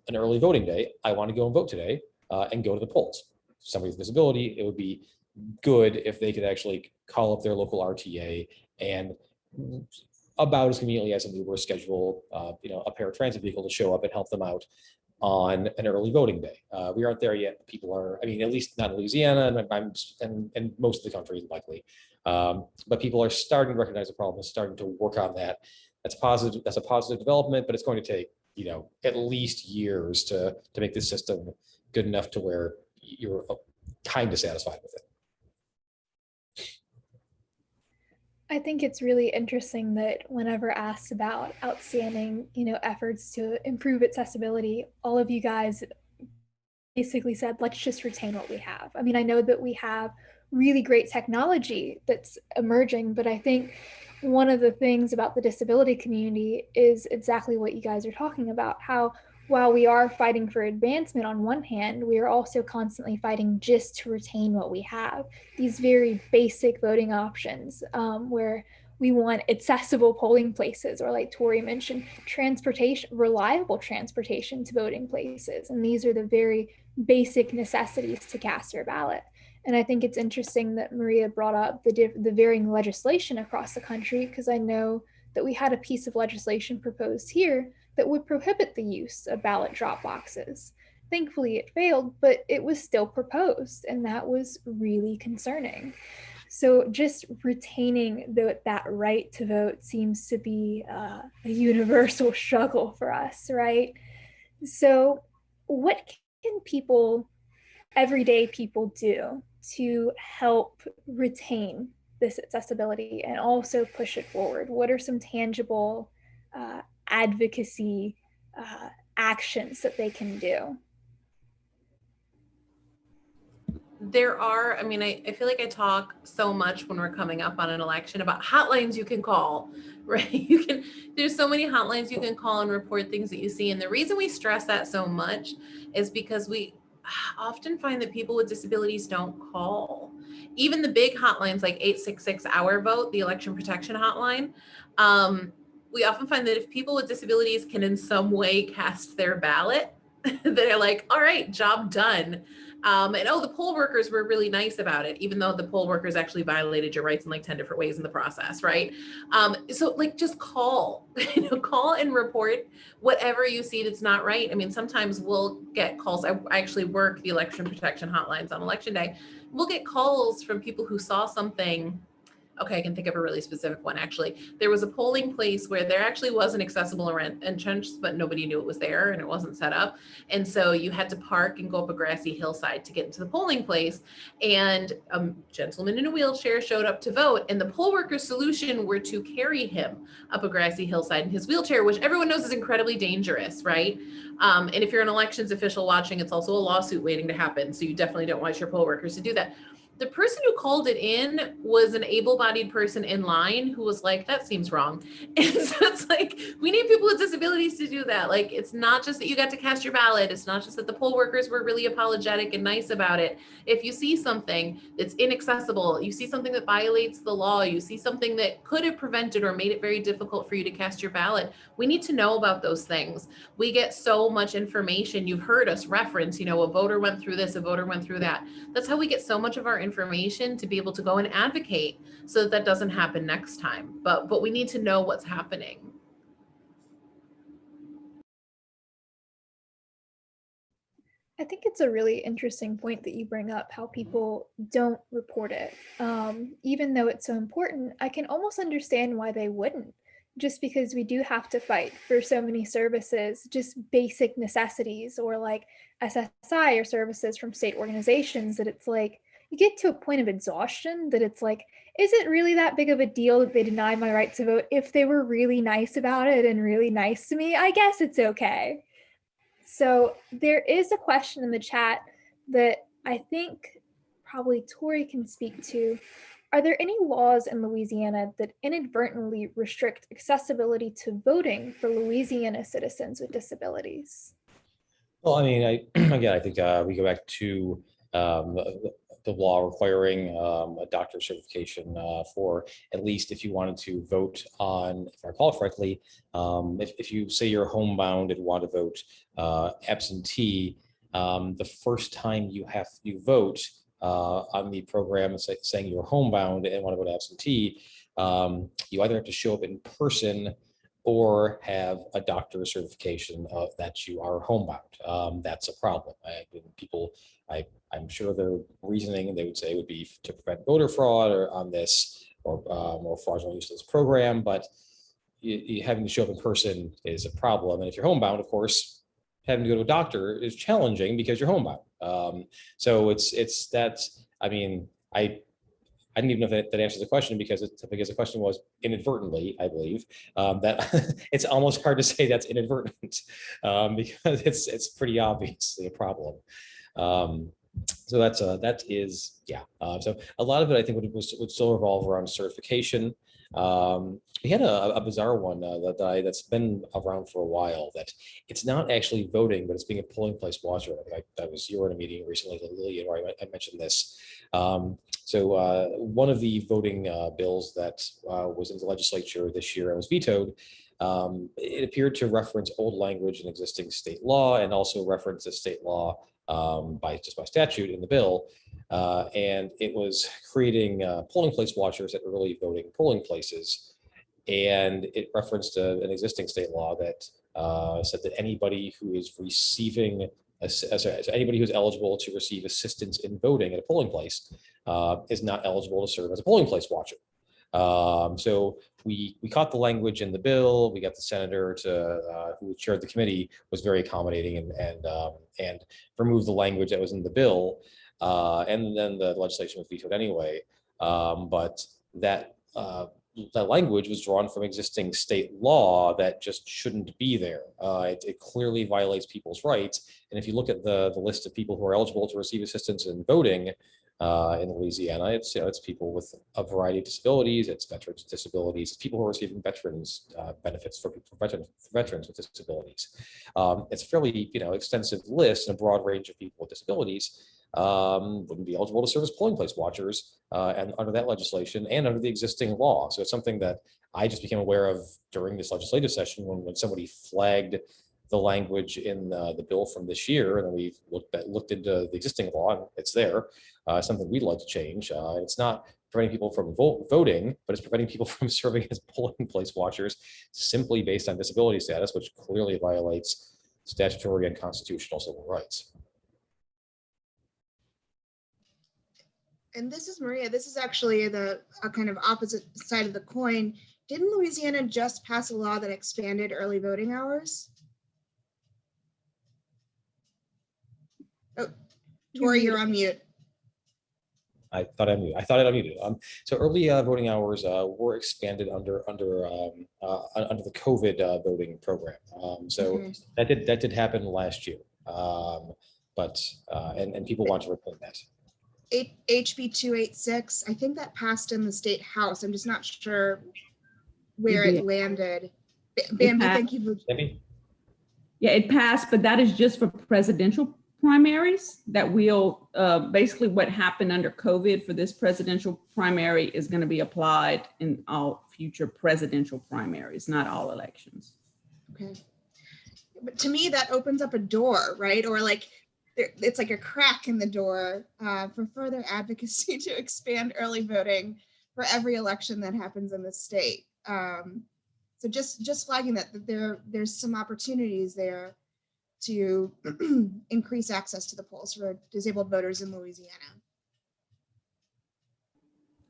S3: an early voting day, I want to go and vote today and go to the polls. For somebody with a disability, it would be good if they could actually call up their local RTA and about as conveniently as an Uber schedule, a paratransit vehicle to show up and help them out on an early voting day. We aren't there yet. People are, at least not in Louisiana and most of the country likely. But people are starting to recognize the problem and starting to work on that. That's positive. That's a positive development, but it's going to take, at least years to make this system good enough to where you're kind of satisfied with it.
S2: I think it's really interesting that whenever asked about outstanding, efforts to improve accessibility, all of you guys basically said, let's just retain what we have. I know that we have really great technology that's emerging, but I think one of the things about the disability community is exactly what you guys are talking about, how while we are fighting for advancement on one hand, we are also constantly fighting just to retain what we have. These very basic voting options where we want accessible polling places, or like Torry mentioned, reliable transportation to voting places. And these are the very basic necessities to cast your ballot. And I think it's interesting that Maria brought up the varying legislation across the country, because I know that we had a piece of legislation proposed here that would prohibit the use of ballot drop boxes. Thankfully, it failed, but it was still proposed, and that was really concerning. So just retaining that right to vote seems to be a universal struggle for us, right? So what can everyday people do to help retain this accessibility and also push it forward? What are some tangible advocacy actions that they can do?
S4: There are, I mean, I feel like I talk so much when we're coming up on an election about hotlines you can call, right? There's so many hotlines you can call and report things that you see. And the reason we stress that so much is because we often find that people with disabilities don't call. Even the big hotlines like 866 Our Vote, the election protection hotline, we often find that if people with disabilities can in some way cast their ballot, they're like, all right, job done. And the poll workers were really nice about it, even though the poll workers actually violated your rights in like 10 different ways in the process, right? So like just call, call and report whatever you see that's not right. I mean, sometimes we'll get calls. I actually work the election protection hotlines on election day. We'll get calls from people who saw something. Okay, I can think of a really specific one, actually. There was a polling place where there actually was an accessible entrance, but nobody knew it was there and it wasn't set up. And so you had to park and go up a grassy hillside to get into the polling place. And a gentleman in a wheelchair showed up to vote. And the poll worker's solution were to carry him up a grassy hillside in his wheelchair, which everyone knows is incredibly dangerous, right? And if you're an elections official watching, it's also a lawsuit waiting to happen. So you definitely don't want your poll workers to do that. The person who called it in was an able-bodied person in line who was like, that seems wrong. And so it's like, we need people with disabilities to do that. Like, it's not just that you got to cast your ballot. It's not just that the poll workers were really apologetic and nice about it. If you see something that's inaccessible, you see something that violates the law, you see something that could have prevented or made it very difficult for you to cast your ballot, we need to know about those things. We get so much information. You've heard us reference, a voter went through this, a voter went through that. That's how we get so much of our information to be able to go and advocate so that that doesn't happen next time. But we need to know what's happening.
S2: I think it's a really interesting point that you bring up, how people don't report it. Even though it's so important, I can almost understand why they wouldn't, just because we do have to fight for so many services, just basic necessities, or like SSI or services from state organizations, that it's like, you get to a point of exhaustion that it's like, is it really that big of a deal that they denied my right to vote? If they were really nice about it and really nice to me, I guess it's okay. So there is a question in the chat that I think probably Torry can speak to. Are there any laws in Louisiana that inadvertently restrict accessibility to voting for Louisiana citizens with disabilities?
S3: Well, I mean, again, I think we go back to the law requiring a doctor's certification for at least if you wanted to vote on, if I recall correctly, if you say you're homebound and want to vote absentee, the first time you vote on the program saying you're homebound and want to vote absentee, you either have to show up in person or have a doctor's certification of that you are homebound. That's a problem. I'm sure their reasoning, they would say, would be to prevent voter fraud or on this, or fraudulent use of this program. But you having to show up in person is a problem. And if you're homebound, of course, having to go to a doctor is challenging because you're homebound. So I mean, I didn't even know if that answers the question because the question was inadvertently, I believe, that it's almost hard to say that's inadvertent because it's pretty obviously a problem. So that is, yeah. So a lot of it, I think, would still revolve around certification. We had a bizarre one that's been around for a while, that it's not actually voting, but it's being a polling place watcher. You were in a meeting recently, Lillian, where I mentioned this. So one of the voting bills that was in the legislature this year and was vetoed, it appeared to reference old language in existing state law and also reference the state law by statute in the bill. And it was creating polling place watchers at early voting polling places. And it referenced an existing state law that said that anybody who is receiving anybody who's eligible to receive assistance in voting at a polling place is not eligible to serve as a polling place watcher. So we caught the language in the bill. We got the senator who chaired the committee was very accommodating and removed the language that was in the bill. And then the legislation was vetoed anyway. But that that language was drawn from existing state law that just shouldn't be there. It clearly violates people's rights. And if you look at the list of people who are eligible to receive assistance in voting in Louisiana, it's people with a variety of disabilities, it's veterans with disabilities, it's people who are receiving veterans benefits for veterans with disabilities. It's a fairly extensive list and a broad range of people with disabilities. Wouldn't be eligible to serve as polling place watchers and under that legislation and under the existing law. So it's something that I just became aware of during this legislative session when somebody flagged the language in the bill from this year, and then we looked into the existing law, and it's there. Something we'd like to change. It's not preventing people from voting, but it's preventing people from serving as polling place watchers simply based on disability status, which clearly violates statutory and constitutional civil rights.
S5: And this is Maria. This is actually a kind of opposite side of the coin. Didn't Louisiana just pass a law that expanded early voting hours? Oh, Tori, you're on mute.
S3: I thought I unmuted. So early voting hours were expanded under the COVID voting program. That did happen last year, and people want to repeat that.
S5: HB 286, I think that passed in the state house. I'm just not sure where it landed. Bambi, thank you.
S3: Bambi?
S1: Yeah, it passed, but that is just for presidential primaries. That will basically what happened under COVID for this presidential primary is going to be applied in all future presidential primaries, not all elections.
S5: Okay. But to me, that opens up a door, right? Or like, it's like a crack in the door for further advocacy to expand early voting for every election that happens in the state. So just flagging that there's some opportunities there to increase access to the polls for disabled voters in Louisiana.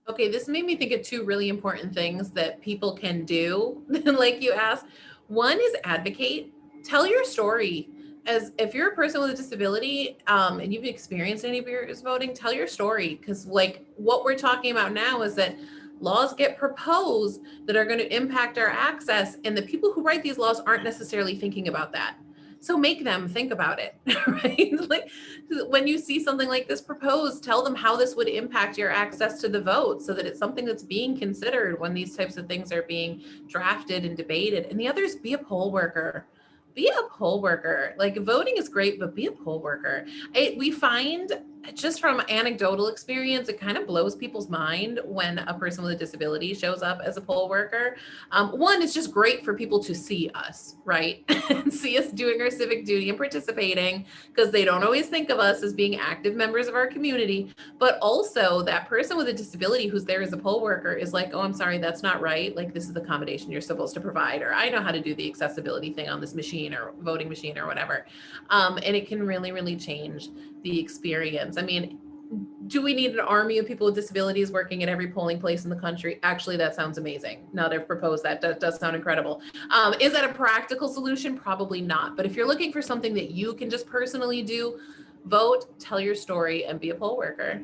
S4: Okay, this made me think of two really important things that people can do, like you asked. One is advocate. Tell your story. As if you're a person with a disability and you've experienced any barriers voting, tell your story. Because like what we're talking about now is that laws get proposed that are going to impact our access, and the people who write these laws aren't necessarily thinking about that. So make them think about it, right? Like when you see something like this proposed, tell them how this would impact your access to the vote so that it's something that's being considered when these types of things are being drafted and debated. And the other is be a poll worker. Be a poll worker. Like voting is great, but be a poll worker. We find just from anecdotal experience, it kind of blows people's mind when a person with a disability shows up as a poll worker. One, it's just great for people to see us, right? And see us doing our civic duty and participating, because they don't always think of us as being active members of our community. But also that person with a disability who's there as a poll worker is like, oh, I'm sorry, that's not right. Like this is the accommodation you're supposed to provide, or I know how to do the accessibility thing on this machine or voting machine or whatever. And it can really, really change the experience. I mean, do we need an army of people with disabilities working at every polling place in the country? Actually, that sounds amazing. Now they've proposed that. That does sound incredible. Is that a practical solution? Probably not. But if you're looking for something that you can just personally do, vote, tell your story, and be a poll worker.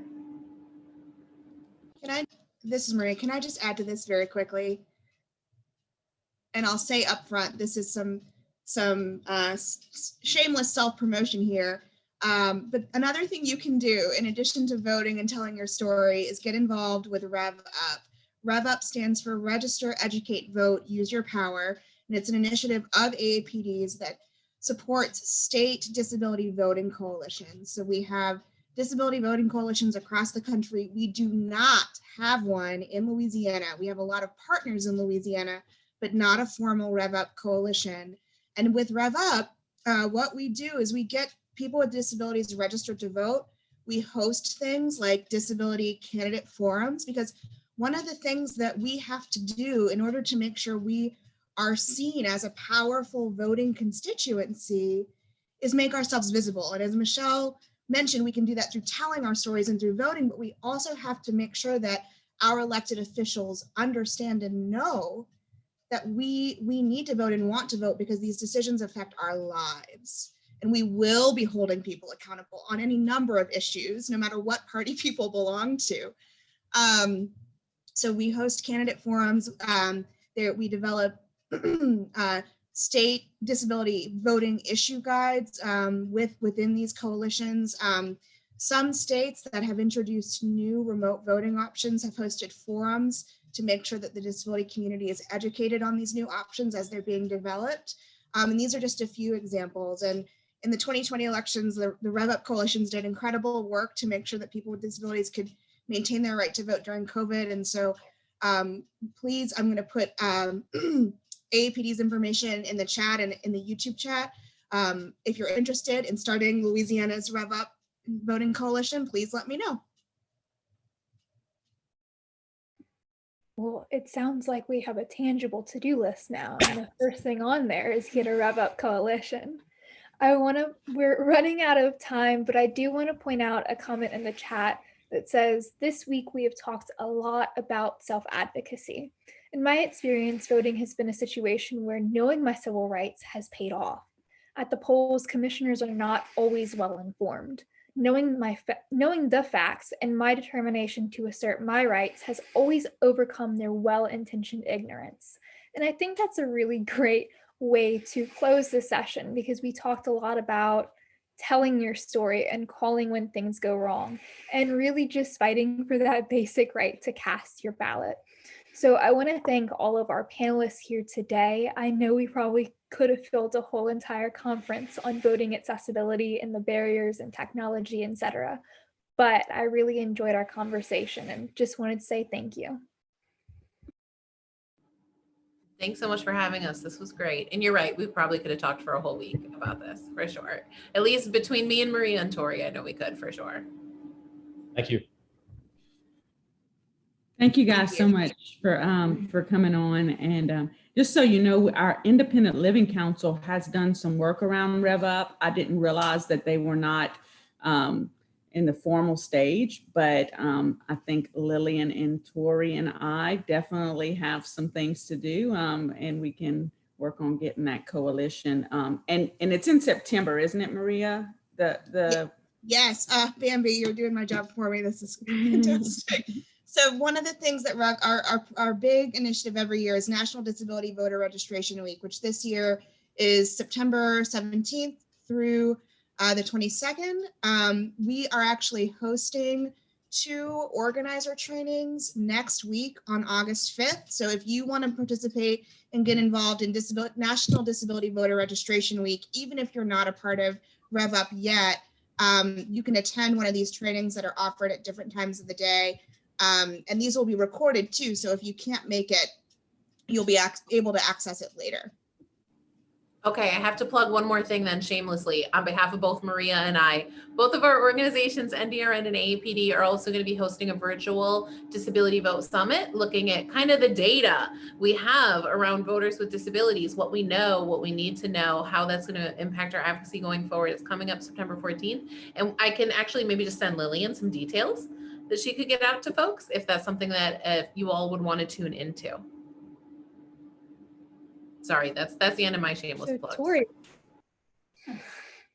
S5: This is Maria. Can I just add to this very quickly? And I'll say up front, this is some shameless self-promotion here. But another thing you can do in addition to voting and telling your story is get involved with Rev Up. Rev Up stands for Register, Educate, Vote, Use Your Power. And it's an initiative of AAPDs that supports state disability voting coalitions. So we have disability voting coalitions across the country. We do not have one in Louisiana. We have a lot of partners in Louisiana, but not a formal Rev Up coalition. And with Rev Up, what we do is we get people with disabilities registered to vote. We host things like disability candidate forums, because one of the things that we have to do in order to make sure we are seen as a powerful voting constituency is make ourselves visible. And as Michelle mentioned, we can do that through telling our stories and through voting, but we also have to make sure that our elected officials understand and know that we need to vote and want to vote, because these decisions affect our lives. And we will be holding people accountable on any number of issues, no matter what party people belong to. So we host candidate forums. There we develop state disability voting issue guides within these coalitions. Some states that have introduced new remote voting options have hosted forums to make sure that the disability community is educated on these new options as they're being developed. And these are just a few examples. And in the 2020 elections, the Rev Up coalitions did incredible work to make sure that people with disabilities could maintain their right to vote during COVID. And so please, I'm going to put AAPD's information in the chat and in the YouTube chat. If you're interested in starting Louisiana's Rev Up voting coalition, please let me know.
S2: Well, it sounds like we have a tangible to-do list now, and the first thing on there is get a Rev Up coalition. We're running out of time, but I do want to point out a comment in the chat that says, this week we have talked a lot about self-advocacy. In my experience, voting has been a situation where knowing my civil rights has paid off. At the polls, commissioners are not always well informed. Knowing the facts and my determination to assert my rights has always overcome their well-intentioned ignorance. And I think that's a really great way to close this session, because we talked a lot about telling your story and calling when things go wrong, and really just fighting for that basic right to cast your ballot. So I want to thank all of our panelists here today. I know we probably could have filled a whole entire conference on voting accessibility and the barriers and technology, etc. But I really enjoyed our conversation and just wanted to say thank you.
S4: Thanks so much for having us. This was great. And you're right, we probably could have talked for a whole week about this, for sure. At least between me and Maria and Tori, I know we could, for sure.
S3: Thank you.
S1: Thank you guys so much for coming on. And just so you know, our Independent Living Council has done some work around Rev Up. I didn't realize that they were not in the formal stage, but I think Lillian and Torry and I definitely have some things to do, and we can work on getting that coalition. And it's in September, isn't it, Maria?
S5: Yes, Bambi, you're doing my job for me. This is fantastic. So one of the things that our big initiative every year is National Disability Voter Registration Week, which this year is September 17th through the 22nd. We are actually hosting 2 organizer trainings next week on August 5th. So if you want to participate and get involved in National Disability Voter Registration Week, even if you're not a part of Rev Up yet, you can attend one of these trainings that are offered at different times of the day. And these will be recorded too. So if you can't make it, you'll be able to access it later.
S4: Okay, I have to plug one more thing then shamelessly. On behalf of both Maria and I, both of our organizations, NDRN and AAPD, are also going to be hosting a virtual Disability Vote Summit, looking at kind of the data we have around voters with disabilities, what we know, what we need to know, how that's going to impact our advocacy going forward. It's coming up September 14th. And I can actually maybe just send Lillian some details that she could get out to folks if that's something that you all would want to tune into. Sorry, that's the end of my shameless plugs.
S2: Torry,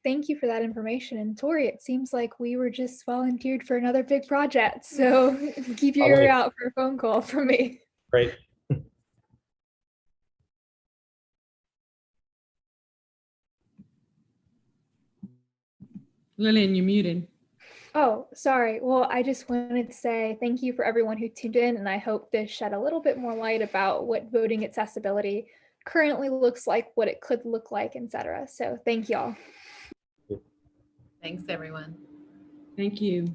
S2: thank you for that information. And Torry, it seems like we were just volunteered for another big project. So keep your ear out for a phone call from me.
S3: Great.
S1: Lillian, you're muted.
S2: Oh, sorry. Well, I just wanted to say thank you for everyone who tuned in, and I hope this shed a little bit more light about what voting accessibility currently looks like, what it could look like, etc. So thank y'all.
S4: Thanks, everyone.
S1: Thank you.